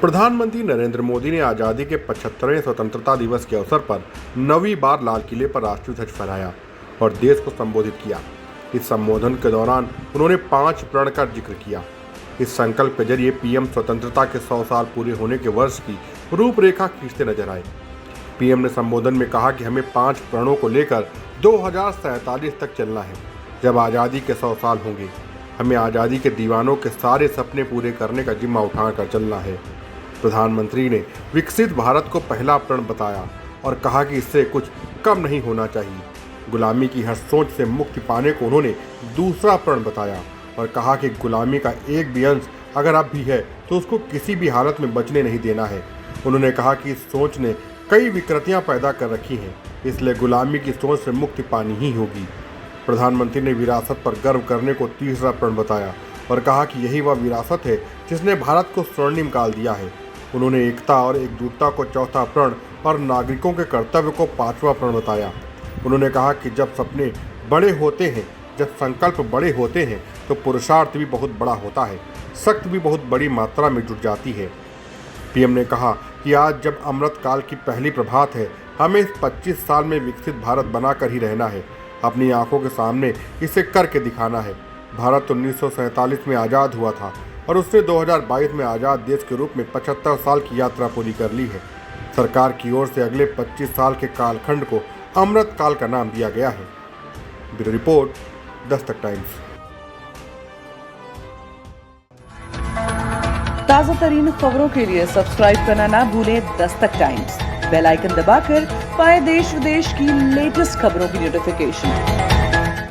प्रधानमंत्री नरेंद्र मोदी ने आज़ादी के 75वें स्वतंत्रता दिवस के अवसर पर 9वीं बार लाल किले पर राष्ट्रीय ध्वज फहराया और देश को संबोधित किया। इस संबोधन के दौरान उन्होंने 5 प्रण का जिक्र किया। इस संकल्प के जरिए पीएम स्वतंत्रता के 100 साल पूरे होने के वर्ष की रूपरेखा खींचते नजर आए। पीएम ने संबोधन में कहा कि हमें 5 प्रणों को लेकर 2047 तक चलना है, जब आज़ादी के 100 साल होंगे। हमें आज़ादी के दीवानों के सारे सपने पूरे करने का जिम्मा उठाकर चलना है। प्रधानमंत्री ने विकसित भारत को पहला प्रण बताया और कहा कि इससे कुछ कम नहीं होना चाहिए। गुलामी की हर सोच से मुक्ति पाने को उन्होंने दूसरा प्रण बताया और कहा कि गुलामी का एक भी अंश अगर अब भी है तो उसको किसी भी हालत में बचने नहीं देना है। उन्होंने कहा कि इस सोच ने कई विकृतियां पैदा कर रखी हैं, इसलिए गुलामी की सोच से मुक्ति पानी ही होगी। प्रधानमंत्री ने विरासत पर गर्व करने को तीसरा प्रण बताया और कहा कि यही वह विरासत है जिसने भारत को स्वर्णिम काल दिया है। उन्होंने एकता और एकजुटता को चौथा प्रण और नागरिकों के कर्तव्य को 5वां प्रण बताया। उन्होंने कहा कि जब सपने बड़े होते हैं, जब संकल्प बड़े होते हैं तो पुरुषार्थ भी बहुत बड़ा होता है, शक्ति भी बहुत बड़ी मात्रा में जुट जाती है। पीएम ने कहा कि आज जब अमृत काल की पहली प्रभात है, हमें इस 25 साल में विकसित भारत बनाकर ही रहना है। अपनी आंखों के सामने इसे करके दिखाना है। भारत 1947 में आज़ाद हुआ था और उसने 2022 में आज़ाद देश के रूप में 75 साल की यात्रा पूरी कर ली है। सरकार की ओर से अगले 25 साल के कालखंड को अमृत काल का नाम दिया गया है। Bureau report, Dastak times. ताज़ा तरीन खबरों के लिए सब्सक्राइब करना ना भूलें दस्तक टाइम्स। बेल आइकन दबाकर पाएं देश विदेश की लेटेस्ट खबरों की नोटिफिकेशन।